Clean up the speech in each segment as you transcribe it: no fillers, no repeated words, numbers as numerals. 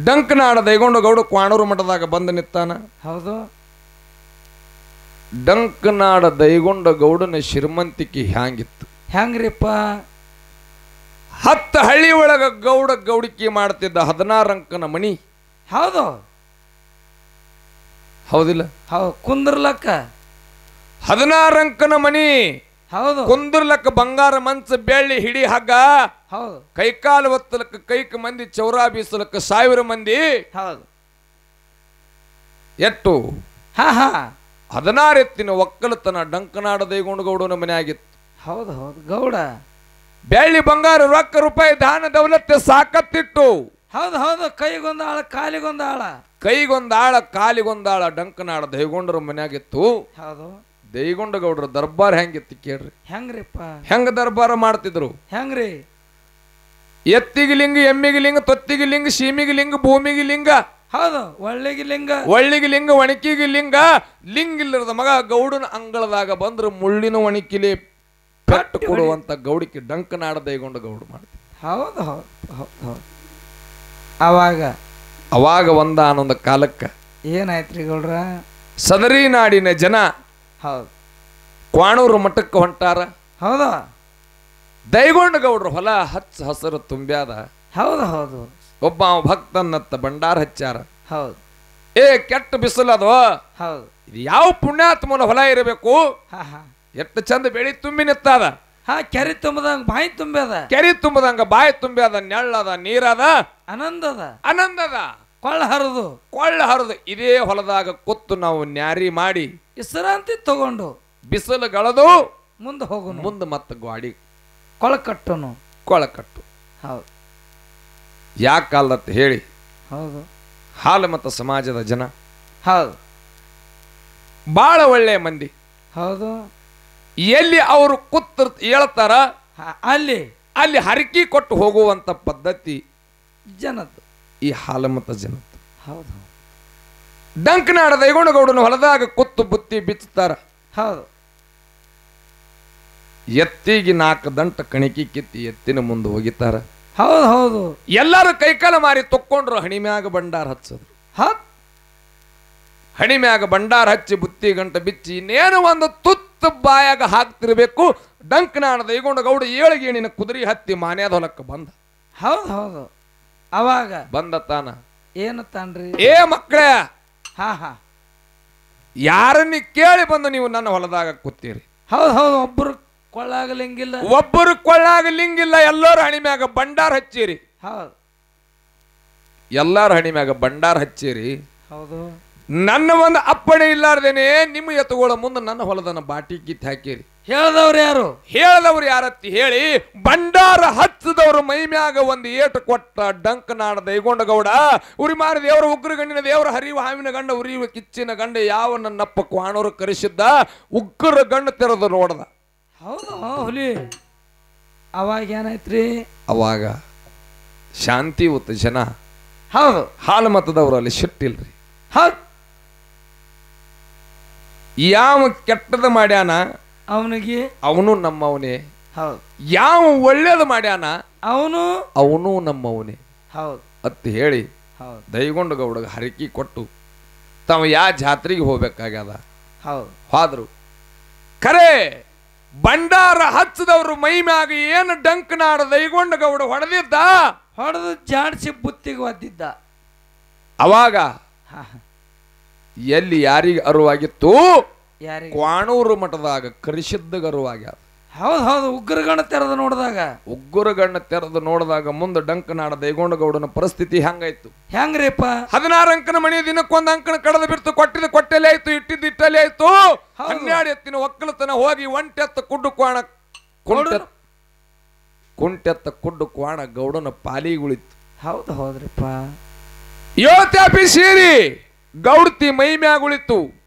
ಡಂಕನಾಡ ದೈಗೊಂಡ ಗೌಡ ಕ್ವಾಣೂರು ಮಠದಾಗ ಬಂದು ನಿತ್ತಾನ. ಹೌದು. ಡಂಕನಾಡ ದೈಗೊಂಡ ಗೌಡನ ಶ್ರೀಮಂತಿಕೆ ಹ್ಯಾಂಗಿತ್ತು? ಹೆಂಗ್ರಿಪ್ಪ? 10 ಹಳ್ಳಿ ಒಳಗ ಗೌಡ ಗೌಡಿಕೆ ಮಾಡ್ತಿದ್ದ 16 ಅಂಕನ ಮಣಿ. ಹೌದು. ಹೌದಿಲ್ಲ? ಹೌದು. ಕುಂದ್ರಲಕ್ಕ 16 ಅಂಕನ ಮನಿ. ಹೌದು. ಕುಂದ್ರಲಕ್ಕ ಬಂಗಾರ ಮಂಚ ಬೆಳ್ಳಿ ಹಿಡಿ ಹಗ್ಗ. ಹೌದು. ಕೈಕಾಲು ಒತ್ತಲಕ್ಕ ಕೈಕ ಮಂದಿ ಚೌರಾ ಬೀಸಲಕ್ಕ 1000 ಮಂದಿ. ಹೌದು. ಎಟ್ಟು ಹಾ ಹಾ 16 ಎತ್ತಿನ ಒಕ್ಕಲತನ ಡಂಕನಾಡ ದೈಗೊಂಡ ಗೌಡನ ಮನೆ ಆಗಿತ್ತು. ಹೌದು ಹೌದು. ಗೌಡ ಬೆಳ್ಳಿ ಬಂಗಾರ ರೊಕ್ಕ ರೂಪಾಯಿ ದಾನ ದೌಲತ್ತೆ ಸಾಕತ್ತಿಟ್ಟು. ಹೌದು ಹೌದು. ಕೈಗೊಂದು ಆಳ ಕಾಲಿಗೊಂದು ಆಳ. ಕೈಗೊಂದಾಳ ಕಾಲಿಗೊಂದಾಳ ಡಂಕನಾಡ ದೈಗೊಂಡರ ಮನೆಯಾಗಿತ್ತು. ಹೌದು. ದೈಗೊಂಡ ಗೌಡರ ದರ್ಬಾರ್ ಹೆಂಗಿತ್ತು ಕೇಳ್ರಿ. ಹೆಂಗ್ರಿಪ್ಪ? ಹೆಂಗ ದರ್ಬಾರ ಮಾಡ್ತಿದ್ರು? ಹೆಂಗ್ರಿ? ಎತ್ತಿಗೆ ಲಿಂಗ, ಎಮ್ಮಿಗೆ ಲಿಂಗ, ತೊತ್ತಿಗೆ ಲಿಂಗ, ಸೀಮಿಗೆ ಲಿಂಗ, ಭೂಮಿಗೆ ಲಿಂಗ. ಹೌದು. ಒಳ್ಳೆಗೆ ಲಿಂಗ, ಒಳ್ಳಿಗೆ ಲಿಂಗ, ಒಣಕಿಗೆ ಲಿಂಗ. ಲಿಂಗ ಇಲ್ಲದ ಮಗ ಗೌಡನ ಅಂಗಳದಾಗ ಬಂದ್ರೆ ಮುಳ್ಳಿನ ಒಣಕಿಲಿ ಪೆಟ್ಟು ಕೊಡುವಂತ ಗೌಡಿಕೆ ಡಂಕನಾಡ ದೈಗೊಂಡ ಗೌಡ ಮಾಡ್ತಿದ್ರು. ಹೌದು ಹೌದು ಹೌದು ಹೌದು. ಅವಾಗ ಒಂದಾನೊಂದು ಕಾಲಕ್ಕ ಏನಾಯ್ತ್ರಿ ಗೌಡ್ರ? ಸದರಿ ನಾಡಿನ ಜನ ಹೌದು ಕ್ವಾಣೂರು ಮಠಕ್ಕೆ ಹೊಂಟಾರ. ಹೌದಾ? ದೈಗೊಂಡ ಗೌಡ್ರ ಹೊಲ ಹಚ್ಚ ಹಸರು ತುಂಬ್ಯಾದ. ಹೌದು ಹೌದು. ಒಬ್ಬ ಭಕ್ತನ್ನತ್ತ ಭಂಡಾರ ಹಚ್ಚಾರ. ಹೌದು. ಕೆಟ್ಟ ಬಿಸಿಲದು. ಹೌದು. ಇದು ಯಾವ ಪುಣ್ಯಾತ್ಮನ ಹೊಲ ಇರಬೇಕು? ಹಾ ಹಾ. ಎಷ್ಟು ಚಂದ ಬೆಳಿ ತುಂಬಿ ನಿತ್ತಾದ. ಹಾ, ಕೆರೆ ತುಂಬದಂಗ ಬಾಯಿ ತುಂಬ್ಯದ. ಕೆರಿ ತುಂಬದಂಗ ಬಾಯಿ ತುಂಬ್ಯಾದ. ನೆಳ್ಳದ, ನೀರದ, ಆನಂದದ, ಆನಂದದ. ಕೊಳ್ಳ ಹರಿದು ಕೊಳ್ಳ ಹರಿದು ಇದೇ ಹೊಲದಾಗ ಕೂತು ನಾವು ನ್ಯಾರಿ ಮಾಡಿ ವಿಶ್ರಾಂತಿ ತಗೊಂಡು ಬಿಸಿಲು ಗಳದು ಮುಂದೆ ಹೋಗೋನು. ಮುಂದೆ ಮತ್ತೆ ಗಾಡಿ ಕೊಳಕಟ್ಟನು. ಕೊಳಕಟ್ಟು. ಹೌದು. ಯಾಕಲ್ಲತ್ತ ಹೇಳಿ. ಹೌದು. ಹಾಲು ಮತ್ತು ಸಮಾಜದ ಜನ ಹೌದು. ಬಾಳ ಒಳ್ಳೆಯ ಮಂದಿ. ಹೌದು. ಎಲ್ಲಿ ಅವರು ಕೂತ್ ಹೇಳ್ತಾರ ಅಲ್ಲಿ ಅಲ್ಲಿ ಹರಕಿ ಕೊಟ್ಟು ಹೋಗುವಂತ ಪದ್ಧತಿ ಜನದ್ದು, ಈ ಹಾಲು ಮತ್ತು ಜನದ್ದು. ಹೌದು. ಡಂಕನಾಡ ದೈಗೊಂಡ ಗೌಡನ ಹೊಲದಾಗ ಕುತ್ತು ಬುತ್ತಿ ಬಿಚ್ಚುತ್ತಾರ. ಹೌದು. ಎತ್ತಿಗೆ 4 ದಂಟ ಕಣಿಕಿ ಕಿತ್ತಿ ಎತ್ತಿನ ಮುಂದೆ ಹೋಗಿತಾರ. ಹೌದು ಹೌದು. ಎಲ್ಲರೂ ಕೈಕಾಲ ಮಾರಿ ತಕ್ಕೊಂಡ್ರು. ಹಣಿಮ್ಯಾಗ ಭಂಡಾರ ಹಚ್ಚದ್ರು. ಹಣಿಮ್ಯಾಗ ಭಂಡಾರ ಹಚ್ಚಿ ಬುತ್ತಿ ಗಂಟ ಬಿಚ್ಚಿ ಇನ್ನೇನು ಒಂದು ತುತ್ತು ಬಾಯಾಗ ಹಾಕ್ತಿರ್ಬೇಕು. ಡಂಕನಾಡ ದೈಗೊಂಡ ಗೌಡ 7 ಗೇಣಿನ ಕುದುರೆ ಹತ್ತಿ ಮಾನ್ಯಾದ ಹೊಲಕ್ಕೆ ಬಂದ. ಹೌದು ಹೌದು. ಅವಾಗ ಬಂದ ತಾನ ಏನು ತಾನ್ರಿ? ಮಕ್ಕಳೇ, ಹಾ ಹಾ, ಯಾರನ್ನ ಕೇಳಿ ಬಂದು ನೀವು ನನ್ನ ಹೊಲದಾಗ ಕೂತೀರಿ? ಹೌದು ಹೌದು. ಒಬ್ಬರು ಕೊಳ್ಳಾಗಲಿಂಗಿಲ್ಲ, ಒಬ್ಬರು ಕೊಳ್ಳಾಗಲಿಂಗಿಲ್ಲ. ಎಲ್ಲರೂ ಹಣಿಮ್ಯಾಗ ಭಂಡಾರ ಹಚ್ಚಿರಿ. ಹೌದು. ಎಲ್ಲಾರು ಹಣಿಮ್ಯಾಗ ಭಂಡಾರ ಹಚ್ಚಿರಿ. ಹೌದು. ನನ್ನ ಒಂದು ಅಪ್ಪಣೆ ಇಲ್ಲಾರ್ದೇನೆ ನಿಮ್ಮ ಎತ್ತುಗಳ ಮುಂದೆ ನನ್ನ ಹೊಲದನ್ನ ಬಾಟಿ ಕಿತ್ತು ಹಾಕಿರಿ. ಹೇಳ್ದವ್ರು ಯಾರು? ಹೇಳದವ್ರು ಯಾರತ್ತಿ ಹೇಳಿ. ಭಂಡಾರ ಹಚ್ಚದವ್ರು ಮೈ ಮ್ಯಾಗ ಒಂದು ಏಟು ಕೊಟ್ಟ ಡಂಕನಾಡ ದೈಗೊಂಡ ಗೌಡ ಉರಿ ಮಾರಿ ದೇವರ ಉಗ್ರ ಗಂಡಿನ ದೇವರ ಹರಿಯುವ ಹಾವಿನ ಗಂಡ ಉರಿಯುವ ಕಿಚ್ಚಿನ ಗಂಡ ಯಾವ ನನ್ನಪ್ಪ ಕ್ವಾಣೂರು ಕರೆಸಿದ್ದ ಉಗ್ರ ಗಂಡ ತೆರೆದು ನೋಡ್ದ. ಹೌದು ಹುಲಿ. ಅವಾಗ ಏನಾಯ್ತ್ರಿ? ಅವಾಗ ಶಾಂತಿ ಉತ್ತ ಜನ. ಹೌದು. ಹಾಲು ಮತದವ್ರು ಅಲ್ಲಿ ಸಿಟ್ಟಿಲ್ರಿ. ಹೌದು. ಯಾವ ಕೆಟ್ಟದ ಮಾಡ್ಯಾನ ಅವನಿಗೆ ಅವನು ನಮ್ಮವನೇ. ಹೌದು. ಯಾವ ಒಳ್ಳೇದು ಮಾಡ್ಯಾನ ಅವನು ನಮ್ಮವನೇ. ಹೌದು ಅತ್ತ ಹೇಳಿ ಹೌದು. ದೈಗೊಂಡ ಗೌಡಗ ಹರಕಿ ಕೊಟ್ಟು ತಾವ ಯಾವ ಜಾತ್ರೆಗೆ ಹೋಗ್ಬೇಕಾಗ್ಯದ. ಹೌದು. ಹೋದ್ರು. ಖರೆ ಭಂಡಾರ ಹಚ್ಚದವ್ರು ಮೈ ಮ್ಯಾಗ ಏನು ಡಂಕನಾಡ ದೈಗೊಂಡ ಗೌಡ ಹೊಡೆದು ಜಾಡ್ಸಿ ಬುತ್ತಿಗೆ ಒದ್ದಿದ್ದ. ಅವಾಗ ಎಲ್ಲಿ ಯಾರಿಗೆ ಅರುವಾಗಿತ್ತು? ಕ್ವಾಣೂರು ಮಠದಾಗ ಕರಿಸಿದ್ದ ಅರುವಾಗ್ಯಾದ. ಹೌದು ಹೌದು. ಉಗ್ರಗಣ್ಣ ತೆರೆದು ನೋಡಿದಾಗ ಮುಂದೆ ಡಂಕನಾಡ ದೈಗೊಂಡ ಗೌಡನ ಪರಿಸ್ಥಿತಿ ಹೆಂಗಾಯ್ತು? ಹೆಂಗ್ರಿಪ್ಪ? 16 ಅಂಕನ ಮಣಿ ದಿನಕ್ಕೊಂದು ಅಂಕನ ಕಡದ ಬಿಡ್ತು. ಕೊಟ್ಟಿದ್ದು ಕೊಟ್ಟಲೆ ಆಯ್ತು, ಇಟ್ಟಿದ್ದು ಇಟ್ಟಲೆ ಆಯ್ತು. 12 ಎತ್ತಿನ ಒಕ್ಕಲತನ ಹೋಗಿ ಒಂಟೆತ್ತ ಕುಡ್ಡು ಕ್ವಾಣ ಕುಂಟೆತ್ತ ಕುಡ್ಡು ಕ್ವಾಣ ಗೌಡನ ಪಾಲಿಗುಳಿತು. ಹೌದು ಹೌದ್ರಿಪ್ಪ. ಯೋತ್ಯಾಪಿ ಸೀರಿ ಗೌಡ್ತಿ ಮೈ ಮ್ಯಾಗುಳಿತು.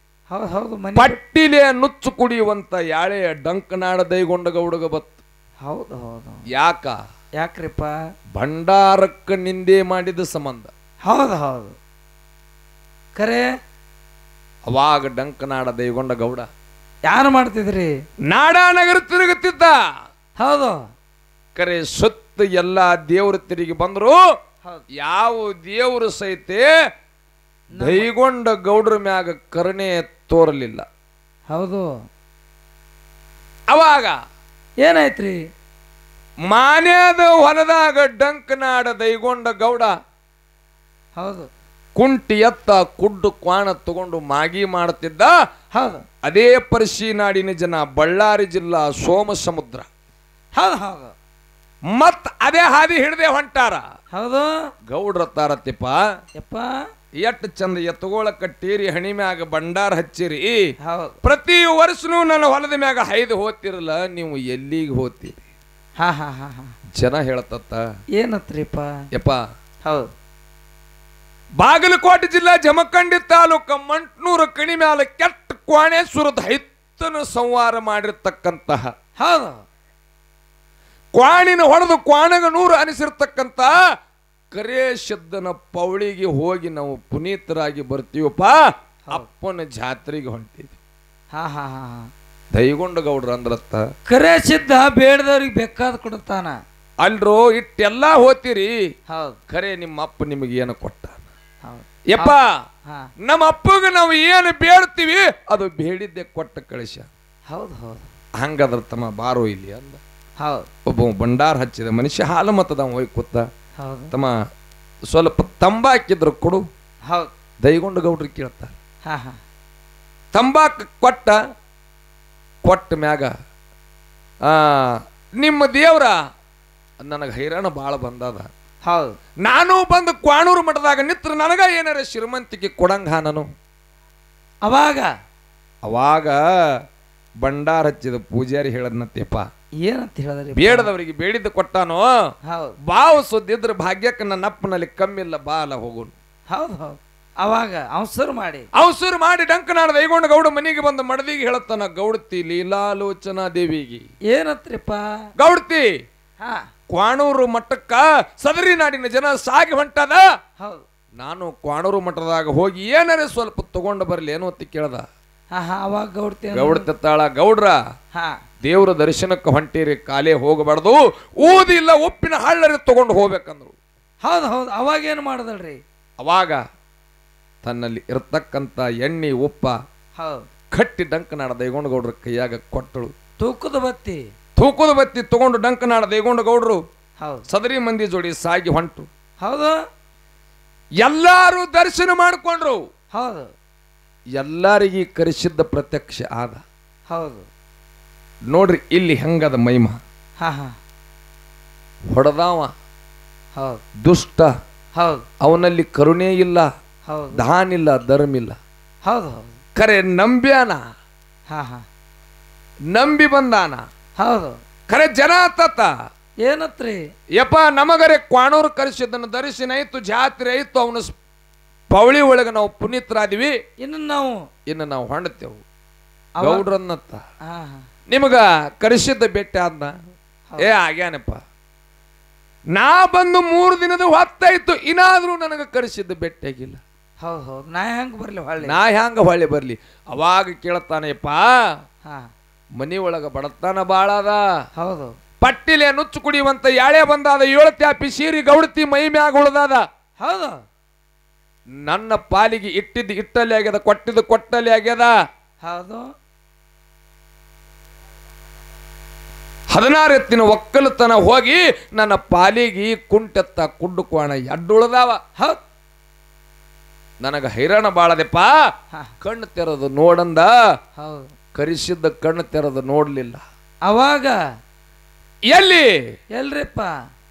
ಹೌದು ಹೌದು. ಪಟ್ಟಿಲೆ ನುಚ್ಚು ಕುಡಿಯುವಂತ ಯಾಳೆಯ ಡಂಕನಾಡ ದೈಗೊಂಡ ಗೌಡಗ ಬತ್ತು. ಹೌದು ಹೌದು. ಯಾಕ್ರಿಪ್ಪ? ಭಂಡಾರಕ್ಕ ನಿಂದೆ ಮಾಡಿದ ಸಂಬಂಧ. ಹೌದು ಹೌದು. ಕರೆ ಅವಾಗ ಡಂಕನಾಡ ದೈಗೊಂಡ ಗೌಡ ಯಾರು ಮಾಡ್ತಿದ್ರಿ? ನಾಡಾನಗರ ತಿರುಗುತ್ತಿದ್ದ. ಹೌದು. ಕರೆ ಸುತ್ತ ಎಲ್ಲಾ ದೇವ್ರ ತಿರುಗಿ ಬಂದ್ರು. ಯಾವ ದೇವರು ಸಹಿತ ದೈಗೊಂಡ ಗೌಡ್ರ ಮ್ಯಾಗ ಕರುಣೆ ತೋರಲಿಲ್ಲ. ಹೌದು. ಅವಾಗ ಏನಾಯ್ತ್ರಿ? ಮಾನ್ಯದ ಹೊಲದಾಗ ಡಂಕನಾಡ ದೈಗೊಂಡ ಗೌಡ ಹೌದು ಕುಂಟಿ ಎತ್ತ ಕುಡ್ಡು ಕ್ವಾಣ ತಗೊಂಡು ಮಾಗಿ ಮಾಡುತ್ತಿದ್ದ. ಹೌದು. ಅದೇ ಪರ್ಶಿ ನಾಡಿನ ಜನ ಬಳ್ಳಾರಿ ಜಿಲ್ಲಾ ಸೋಮಸಮುದ್ರ. ಹೌದು ಹೌದು. ಮತ್ ಅದೇ ಹಾದಿ ಹಿಡ್ದೆ ಹೊಂಟಾರ. ಹೌದು. ಗೌಡ್ರ ತಾರತಿಪ್ಪ ಯಪ್ಪ ಎಟ್ ಚಂದ ಎತ್ತಗೋಳ ಕಟ್ಟೀರಿ, ಹಣಿ ಮ್ಯಾಗ ಭಂಡಾರ ಹಚ್ಚಿರಿ. ಹೌದು. ಪ್ರತಿ ವರ್ಷನೂ ನನ್ನ ಹೊಲದ ಮ್ಯಾಗ ಹೈದು ಹೋತಿರಲ್ಲ, ನೀವು ಎಲ್ಲಿಗೆ ಹೋಗ್ತೀರಿ? ಹಾ ಹಾ ಹಾ ಹಾ. ಜನ ಹೇಳತ್ತ ಏನತ್ರಿಪ್ಪ? ಯಪ್ಪ ಹೌದು. ಬಾಗಲಕೋಟೆ ಜಿಲ್ಲಾ ಜಮಖಂಡಿ ತಾಲೂಕ ಮಂಟ್ನೂರು ಕಣಿ ಮ್ಯಾಲ ಕೆಟ್ಟ ಕ್ವಾಣೇಶ್ವರದ ಹೈತ್ತನ ಸಂವಾರ ಮಾಡಿರ್ತಕ್ಕಂತಹ, ಹೌದು, ಕ್ವಾಣಿನ ಹೊಡೆದು ಕ್ವಾಣಗ ನೂರು ಅನಿಸಿರ್ತಕ್ಕಂತ ಕರೇ ಶಬ್ದನ ಪೌಳಿಗೆ ಹೋಗಿ ನಾವು ಪುನೀತರಾಗಿ ಬರ್ತೀವಪ್ಪ. ಅಪ್ಪನ ಜಾತ್ರೆಗೆ ಹೊಂಟಿದ್ವಿ. ಹಾ ಹಾ ಹಾ. ದೈಗೊಂಡ ಗೌಡ್ರ ಅಂದ್ರತ್ತ ಕರೆ ಸಿದ್ಧ ಬೇಡದವ್ರಿಗೆ ಬೇಕಾದ ಕೊಡ್ತಾನ ಅಲ್ರೋ. ಇಟ್ಟೆಲ್ಲಾ ಹೋತಿರಿ, ಹೌದು, ಖರೆ ನಿಮ್ಮ ಅಪ್ಪ ನಿಮಗೆ ಏನು ಕೊಟ್ಟ? ಹೌದು. ಯಪ್ಪ, ನಮ್ಮ ಅಪ್ಪಗ ನಾವು ಏನು ಬೇಡ್ತೀವಿ ಅದು ಬೇಡಿದ್ದೆ ಕೊಟ್ಟ ಕಳಿಸ. ಹೌದು ಹೌದು. ಹಂಗದ್ರ ತಮ್ಮ ಬಾರೋ ಇಲ್ಲಿ ಅಂದ. ಹೌದು. ಒಬ್ಬ ಭಂಡಾರ ಹಚ್ಚಿದ ಮನುಷ್ಯ ಹಾಲು ಮತ್ತದ ಹೋಗಿ ಕೂತ. ಹೌದು. ತಮ್ಮ ಸ್ವಲ್ಪ ತಂಬಾಕಿದ್ರು ಕೊಡು. ಹೌದು. ದೈಗೊಂಡ ಗೌಡ್ರಿಗೆ ಕೇಳ್ತಾರೆ. ಹಾ ಹಾ. ತಂಬಾಕು ಕೊಟ್ಟ ಮ್ಯಾಗ ನಿಮ್ಮ ದೇವ್ರ ನನಗೆ ಹೈರಾಣ ಭಾಳ ಬಂದದ. ಹೌದು. ನಾನು ಬಂದು ಕ್ವಾಣೂರು ಮಠದಾಗ ನಿತ್ರ ನನಗ ಏನಾರ ಶ್ರೀಮಂತಿಕೆ ಕೊಡಂಗ ನಾನು. ಅವಾಗ ಭಂಡಾರ ಹಚ್ಚಿದ ಪೂಜಾರಿ ಹೇಳದ್ನತ್ತಪ್ಪ, ಏನಂತ ಹೇಳಿದ್ರಿ? ಬೇಡದವರಿಗೆ ಬೇಡಿದ್ದು ಕೊಟ್ಟಾನೋ. ಹೌದು. ಬಾವು ಸುದ್ದಿದ್ರ ಭಾಗ್ಯಕ್ಕೆ ನನ್ನ ಅಪ್ಪನಲ್ಲಿ ಕಮ್ಮಿಲ್ಲ, ಬಾಲ ಹೋಗುನು. ಹೌದು ಹೌದು. ಅವಾಗ ಅವಸರು ಮಾಡಿ ಡಂಕನಾಡ ದೈಗೊಂಡ ಗೌಡ ಮನೆಗೆ ಬಂದ ಮಡದಿಗೆ ಹೇಳತ್ತಾನ, ಗೌಡತಿ ಲೀಲಾಲೋಚನಾ ದೇವಿಗೆ. ಏನತ್ರಿಪ್ಪ? ಗೌಡತಿ, ಹಾ, ಕ್ವಾಣೂರು ಮಠಕ್ಕ ಸದರಿ ನಾಡಿನ ಜನ ಸಾಗಿ ಹೊಂಟದ. ಹೌದು. ನಾನು ಕ್ವಾಣೂರು ಮಠದಾಗ ಹೋಗಿ ಏನಾರ ಸ್ವಲ್ಪ ತಗೊಂಡು ಬರ್ಲಿ ಏನೋ ಅಂತ ಕೇಳ್ದ. ಅವಾಗ ಗೌಡತಾಳ, ಗೌಡ್ರ ದೇವ್ರ ದರ್ಶನಕ್ಕೆ ಹೊಂಟಿರಿ, ಕಾಲೇ ಹೋಗಬಾರ್ದು, ಊದಿಲ್ಲ ಉಪ್ಪಿನ ಹಳ್ಳರಿ ತಗೊಂಡು ಹೋಗ್ಬೇಕಂದ್ರು. ಹೌದು ಹೌದು. ಅವಾಗ ಏನು ಮಾಡದಲ್ರಿ? ಅವಾಗ ತನ್ನಲ್ಲಿ ಇರತಕ್ಕಂತ ಎಣ್ಣೆ ಉಪ್ಪ ಕಟ್ಟಿ ಡಂಕನಾಡ ದೈಗೊಂಡ ಗೌಡ್ರ ಕೈಯಾಗ ಕೊಟ್ಟಳು. ತೂಕದ ಬತ್ತಿ ತಗೊಂಡು ಡಂಕನಾಡ ದೈಗೊಂಡ ಗೌಡ್ರು ಹೌದು ಸದರಿ ಮಂದಿ ಜೋಡಿ ಸಾಗಿ ಹೊಂಟು. ಹೌದು. ಎಲ್ಲಾರು ದರ್ಶನ ಮಾಡಿಕೊಂಡ್ರು. ಹೌದು. ಎಲ್ಲಾರಿಗೆ ಕರೆಸಿದ್ದ ಪ್ರತ್ಯಕ್ಷ ಆದ. ಹೌದು. ನೋಡ್ರಿ ಇಲ್ಲಿ ಹೆಂಗದ ಮೈಮ. ಹೊಡೆದಾವ ಹೌದು, ದುಷ್ಟ. ಹೌದು. ಅವನಲ್ಲಿ ಕರುಣೆ ಇಲ್ಲ, ಹೌದು, ದಾನ್ ಇಲ್ಲ, ಧರ್ಮ ಇಲ್ಲ. ಹೌದು ಹೌದು. ಕರೆ ನಂಬ್ಯಾನ, ನಂಬಿ ಬಂದಾನ. ಹೌದು. ಖರೆ ಜನ ತತ್ತ ಏನತ್ರಿ? ಯಪ್ಪ, ನಮಗರೆ ಕ್ವಾಣೂರು ಕರೆಸಿದ್ದನ್ನು ದರ್ಶನ ಆಯ್ತು, ಜಾತ್ರೆ ಆಯ್ತು, ಅವನ ಪೌಳಿ ಒಳಗೆ ನಾವು ಪುನೀತರಾದಿವಿ. ಇನ್ನು ನಾವು ಹೊಂಡ್ತೇವು. ಗೌಡ್ರನ್ನತ್ತ ನಿಮಗ ಕರೆಸಿದ್ದ ಬೆಟ್ಟ ಆದ್ನ? ಆಗ್ಯಾನಪ್ಪ, ನಾ ಬಂದು 3 ದಿನದ ಹೊತ್ತಾಯ್ತು, ಇನ್ನಾದ್ರೂ ನನಗೆ ಕರೆಸಿದ್ದ ಬೆಟ್ಟ ಆಗಿಲ್ಲ. ಹೌದು ಹೌದು. ನಾ ಹ್ಯಾಂಗ ಹೊಳ್ಳಿ ಬರ್ಲಿ? ಅವಾಗ ಕೇಳ್ತಾನೆಪ್ಪ, ಮನಿ ಒಳಗ ಬಡತನ ಬಾಳದ. ಹೌದು. ಪಟ್ಟಿಲೆ ನುಚ್ಚು ಕುಡಿಯುವಂತ ಯಾಳೆ ಬಂದಾದ, 7 ತ್ಯಾಪಿ ಸೀರಿ ಗೌಡತಿ ಮೈ ಮ್ಯಾಗ ಉಳ್ದಾದ. ಹೌದು. ನನ್ನ ಪಾಲಿಗೆ ಇಟ್ಟಿದ್ದು ಇಟ್ಟಲ್ಲಿ ಆಗ್ಯದ, ಕೊಟ್ಟಿದ್ದು ಕೊಟ್ಟಲ್ಲಿ ಆಗ್ಯದ. ಹೌದು. 16 ಎತ್ತಿನ ಒಕ್ಕಲತನ ಹೋಗಿ ನನ್ನ ಪಾಲಿಗೆ ಕುಂಟೆತ್ತ ಕುಡ್ಡು ಕ್ವಾಣ ಎಡ್ಡುಳದಾವ. ಹೌದು. ನನಗ ಹೈರಾಣ ಬಾಳದೆಪ್ಪ. ಕಣ್ಣು ತೆರೆದು ನೋಡಂದ. ಹೌದು. ಕರಿಸಿದ್ದ ಕಣ್ಣು ತೆರೆದು ನೋಡ್ಲಿಲ್ಲ. ಅವಾಗ ಎಲ್ರಿಪ್ಪ?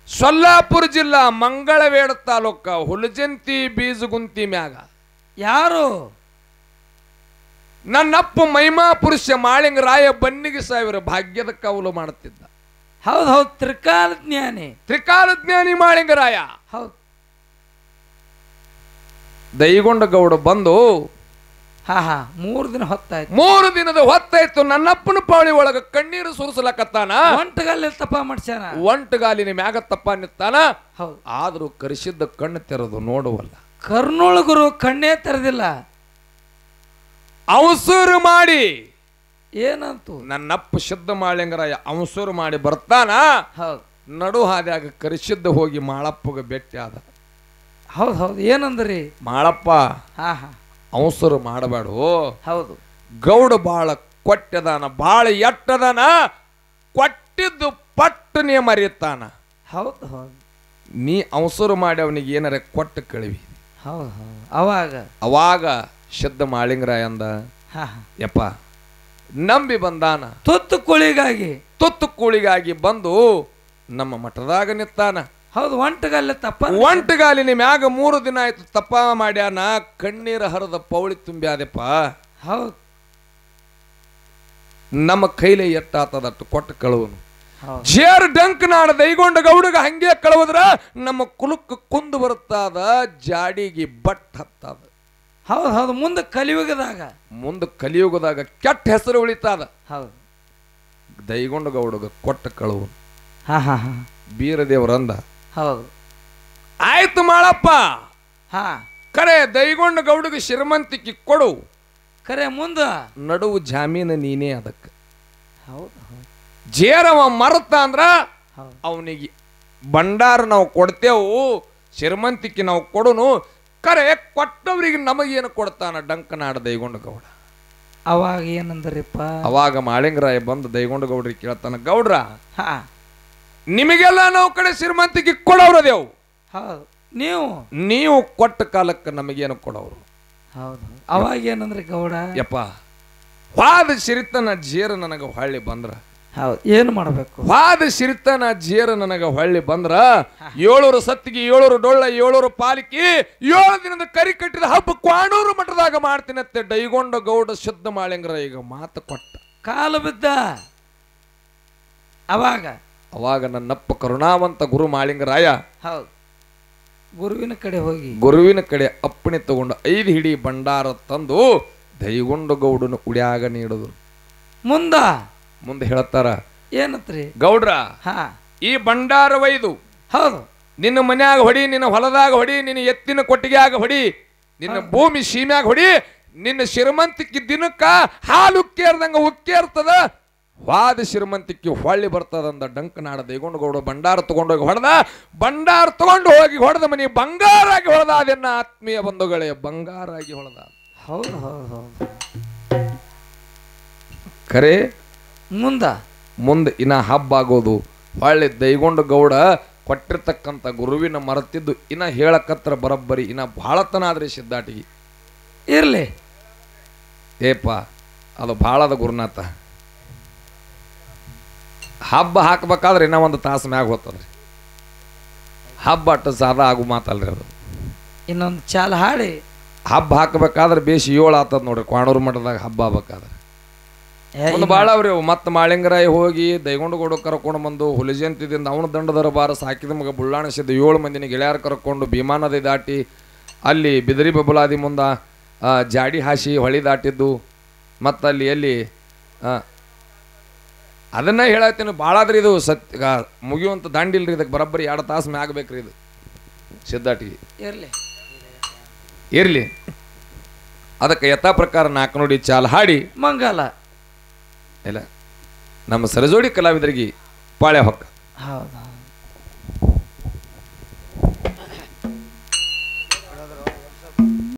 ಸೊಲ್ಲಾಪುರ ಜಿಲ್ಲಾ ಮಂಗಳವೇಡ ತಾಲೂಕ ಹುಲಜಂತಿ ಬೀಜಗುಂತಿ ಮ್ಯಾಗ. ಯಾರು? ನನ್ನಪ್ಪ ಮಹಿಮಾ ಪುರುಷ ಮಾಳಿಂಗರಾಯ ಬನ್ನಿಗೆ ಸಾವಿರ ಭಾಗ್ಯದ ಕೌಲು ಮಾಡುತ್ತಿದ್ದ. ಹೌದು ಹೌದು. ತ್ರಿಕಾಲ ಜ್ಞಾನಿ ಮಾಳಿಂಗರಾಯ. ಹೌದು. ದೈಗೊಂಡ ಗೌಡ ಬಂದು 3 ದಿನ ಹೊತ್ತಾಯ್ತು. 3 ದಿನದ ಹೊತ್ತಾಯ್ತು. ನನ್ನಪ್ಪನ ಪಾಳಿ ಒಳಗ ಕಣ್ಣೀರು ಸುರಿಸಲಕತ್ತಾನ. ಒಂಟಗಾಲಿ ತಪ್ಪ ಮಾಡ್ಸ್ಯಾನ. ಒಂಟಗಾಲಿನ ಮ್ಯಾಗ ತಪ್ಪ ನಿತ್ತಾನ. ಹೌದು. ಆದ್ರೂ ಕರೆಸಿದ್ದ ಕಣ್ಣು ತೆರೆದು ನೋಡುವಲ್ಲ. ಕರ್ನೊಳಗರು ಕಣ್ಣೇ ತೆರೆದಿಲ್ಲ. ಅವಸರು ಮಾಡಿ ಏನಂತು? ನನ್ನಪ್ಪ ಶುದ್ಧ ಮಾಳಿಂಗರಾಯ ಅವಸರು ಮಾಡಿ ಬರ್ತಾನ. ಹೌದು. ನಡು ಹಾದ್ಯಾಗ ಕರೆಸಿದ್ದ ಹೋಗಿ ಮಾಳಪ್ಪಗ ಭೇಟಿ ಆದ. ಹೌದು ಹೌದು ಏನಂದ್ರಿ ಮಾಳಪ್ಪ ಹಾ ಹಾ ಅವಸರು ಮಾಡಬೇಡು. ಹೌದು ಗೌಡ ಬಾಳ ಕೊಟ್ಟದಾನ, ಬಾಳ ಎಟ್ಟದಾನ, ಕೊಟ್ಟಿದ್ದು ಪಟ್ಟನೆ ಮರಿತಾನ. ಹೌದು ಹೌದು ನೀ ಅವಸರು ಮಾಡಿ ಅವನಿಗೆ ಏನಾರ ಕೊಟ್ಟು ಕಳಿವಿ. ಹೌದು ಹೌದು ಅವಾಗ ಶುದ್ಧ ಮಾಳಿಂಗರಾಯ ಅಂದ, ಹಾ ಹಾ ಯಪ್ಪ ನಂಬಿ ಬಂದಾನ, ತುತ್ತು ಕೋಳಿಗಾಗಿ ತುತ್ತು ಕೂಳಿಗಾಗಿ ಬಂದು ನಮ್ಮ ಮಠದಾಗ ನಿತ್ತಾನ. ಹೌದು ಒಂಟಗಲ್ಲ ತಪ್ಪ ಒಂಟಗಾಲಿನ ಮ್ಯಾಗ 3 ದಿನ ಆಯ್ತು ತಪ್ಪ ಮಾಡ್ಯಾನ, ಕಣ್ಣೀರ ಹರದ ಪೌಳಿ ತುಂಬ್ಯಾದೆಪ್ಪ. ಹೌದು ನಮ್ಮ ಕೈಲೆ ಎಟ್ಟಾತದಟ್ಟು ಕೊಟ್ಟು ಕಳುವನು. ಹೌದು ಜೇರ್ ಡಂಕ್ ನಾಡ ದೈಗೊಂಡ ಗೌಡಗ ಹಂಗೆ ಕಳುವುದ್ರ ನಮ್ಮ ಕುಲಕ್ಕೆ ಕುಂದು ಬರುತ್ತಾದ, ಜಾಡಿಗೆ ಬಟ್ ಹತ್ತದ. ಹೌದು ಹೌದು ಮುಂದೆ ಕಲಿಯುಗದಾಗ ಕೆಟ್ಟ ಹೆಸರು ಉಳಿತಾದ. ಹೌದು ದೈಗೊಂಡ ಗೌಡಗ ಕೊಟ್ಟ ಕಳುವನು. ಹಾ ಹಾ ಹಾ ಬೀರದೇವರಂದ, ಹೌದು ಆಯ್ತು ಮಾಳಪ್ಪ, ಹಾ ಕರೆ ದೈಗೊಂಡ ಗೌಡಗ ಶ್ರೀಮಂತಿಕೆ ಕೊಡು, ಕರೆ ಮುಂದ ನಡುವು ಜಾಮೀನು ನೀನೇ. ಅದಕ್ಕೆ ಹೌದು ಹೌದು ಜೇರವ ಮರತ ಅಂದ್ರ ಹೌದು ಅವನಿಗೆ ಭಂಡಾರ ನಾವು ಕೊಡ್ತೇವು, ಶ್ರೀಮಂತಿಕೆ ನಾವು ಕೊಡುನು. ಕರೆ ಕೊಟ್ಟವ್ರಿಗೆ ನಮಗೇನು ಕೊಡ್ತಾನ ಡಂಕನಾಡ ದೈಗೊಂಡ ಗೌಡ. ಅವಾಗ ಏನಂದ್ರಿಪ್ಪ? ಅವಾಗ ಮಾಳಿಂಗರಾಯ ಬಂದು ದೈಗೊಂಡ ಗೌಡ್ರಿಗೆ ಕೇಳ್ತಾನ, ಗೌಡ್ರ ಹಾ ನಿಮಗೆಲ್ಲ ನಾವು ಕಡೆ ಶ್ರೀಮಂತಿಕೆ ಕೊಡವ್ರದೇವು, ಹೌದು ನೀವು ಕೊಟ್ಟ ಕಾಲಕ್ಕೆ ನಮಗೇನು ಕೊಡವ್ರು? ಹೌದು ಅವಾಗ ಏನಂದ್ರಿ ಗೌಡ? ಯಪ್ಪ ವಾದ ಸಿರಿತನ ಜೇರ ನನಗ ಹೊಳ್ಳಿ ಬಂದ್ರ, ಹೌದು ಏನು ಮಾಡಬೇಕು? ವಾದ ಸಿರಿತನ ಜೇರ ನನಗ ಹೊಳ್ಳಿ ಬಂದ್ರ 700 ಸತ್ತಿಗೆ 700 ಡೊಳ್ಳ 700 ಪಾಲಿಕೆ 7 ದಿನದ ಕರಿ ಕಟ್ಟಿದ ಹಬ್ಬ ಕ್ವಾಣೂರು ಮಠದಾಗ ಮಾಡ್ತೀನತ್ತೆ ದೈಗೊಂಡ ಗೌಡ ಶುದ್ಧ ಮಾಳಿಂಗರಾಯ ಈಗ ಮಾತು ಕೊಟ್ಟ. ಕಾಲು ಬಿದ್ದ. ಅವಾಗ ನನ್ನಪ್ಪ ಕರುಣಾವಂತ ಗುರು ಮಾಳಿಂಗರಾಯ ಹೌದು ಗುರುವಿನ ಕಡೆ ಹೋಗಿ ಗುರುವಿನ ಕಡೆ ಅಪ್ಪಣೆ ತಗೊಂಡು 5 ಹಿಡಿ ಭಂಡಾರ ತಂದು ದೈಗೊಂಡ ಗೌಡನ ಉಡ್ಯಾಗ ನೀಡಿದ್ರು. ಮುಂದೆ ಹೇಳ್ತಾರ, ಏನತ್ರಿ ಗೌಡ್ರ ಹಾ ಈ ಭಂಡಾರ ಒಯ್ದು ಹೌದು ನಿನ್ನ ಮನ್ಯಾಗ ಹೊಡಿ, ನಿನ್ನ ಹೊಲದಾಗ ಹೊಡಿ, ನಿನ್ನ ಎತ್ತಿನ ಕೊಟ್ಟಿಗೆಯಾಗ ಹೊಡಿ, ನಿನ್ನ ಭೂಮಿ ಸೀಮ್ಯಾಗ ಹೊಡಿ, ನಿನ್ನ ಶ್ರೀಮಂತಿಕೆ ದಿನಕ್ಕ ಹಾಲು ಉಕ್ಕೇರ್ದಂಗ ಉಕ್ಕೇರ್ತದ, ವಾದ ಶ್ರೀಮಂತಿಕೆ ಹೊಳ್ಳಿ ಬರ್ತದಂದ ಡಂಕನಾಡ ದೈಗೊಂಡ ಗೌಡ ಭಂಡಾರ ತಗೊಂಡೋಗಿ ಹೊಡೆದ. ಭಂಡಾರ ತಗೊಂಡು ಹೋಗಿ ಹೊಡೆದ ಮನಿ ಬಂಗಾರಾಗಿ ಹೊಡೆದ. ಅದನ್ನ ಆತ್ಮೀಯ ಬಂಧುಗಳೇ, ಬಂಗಾರಾಗಿ ಹೊಡೆದ. ಹೌದು ಹೌದು ಹೌದು ಖರೆ ಮುಂದೆ ಇನ್ನ ಹಬ್ಬ ಆಗೋದು. ಹೊಳ್ಳಿ ದೈಗೊಂಡ ಗೌಡ ಕೊಟ್ಟಿರ್ತಕ್ಕಂಥ ಗುರುವಿನ ಮರತಿದ್ದು ಇನ್ನ ಹೇಳಕತ್ರ ಬರಬ್ಬರಿ ಇನ್ನ ಬಹಳತನ ಆದ್ರೆ ಸಿದ್ಧಾಟಿಗೆ ಇರ್ಲಿ ಏಪ ಅದು ಬಹಳದ ಗುರುನಾಥ. ಹಬ್ಬ ಹಾಕ್ಬೇಕಾದ್ರೆ ಇನ್ನ 1 ತಾಸು ಮ್ಯಾಗ ಹೋಗ್ತದ್ರಿ. ಹಬ್ಬ ಅಟ್ಟು ಸಾದ ಆಗು ಮಾತಲ್ರಿ ಅದು. ಇನ್ನೊಂದು ಚಾಲ ಹಾಡಿ ಹಬ್ಬ ಹಾಕಬೇಕಾದ್ರೆ ಬೇಸಿ 7 ಆತದ ನೋಡ್ರಿ ಕ್ವಾಣೂರು ಮಠದಾಗ ಹಬ್ಬ ಆಗ್ಬೇಕಾದ್ರೆ. ಒಂದು ಭಾಳ ಅವ್ರಿ ಮತ್ತೆ ಮಾಳಿಂಗರಾಯ ಹೋಗಿ ದೈಗೊಂಡ ಗೌಡ ಕರ್ಕೊಂಡು ಬಂದು ಹುಲಿಜಂತಿದಿಂದ ಅವನ ದಂಡದರ ಬಾರ ಸಾಕಿದ ಮಗ ಬುಳ್ಳಾಣಿಸಿದ್ದು 7 ಮಂದಿನ ಗೆಳೆಯರ ಕರ್ಕೊಂಡು ಭೀಮಾ ನದಿ ದಾಟಿ ಅಲ್ಲಿ ಬಿದರಿ ಬಬುಲಾದಿ ಮುಂದ ಜಾಡಿ ಹಾಸಿ ಹೊಳಿ ದಾಟಿದ್ದು. ಮತ್ತು ಅಲ್ಲಿ ಎಲ್ಲಿ ಅದನ್ನ ಹೇಳತ್ತೀನಿ ಭಾಳಾದ್ರಿ ಇದು ಸತ್ಯ ಮುಗಿಯುವಂಥ ದಾಂಡಿಲ್ರಿ. ಇದಕ್ಕೆ ಬರಬ್ಬರಿ 2 ತಾಸು ಮ್ಯಾಗ ಬೇಕ್ರಿ ಇದು ಸಿದ್ಧಾಟಿಗೆ. ಇರ್ಲಿ ಅದಕ್ಕೆ ಯಥಾ ಪ್ರಕಾರ 4 ನುಡಿ ಚಾಲ್ ಹಾಡಿ ಮಂಗಲ ಇಲ್ಲ ನಮ್ಮ ಸರಜೋಡಿ ಕಲಾವಿದರಿಗೆ ಪಾಳ್ಯ ಹೊಕ್ಕ. ಹೌದು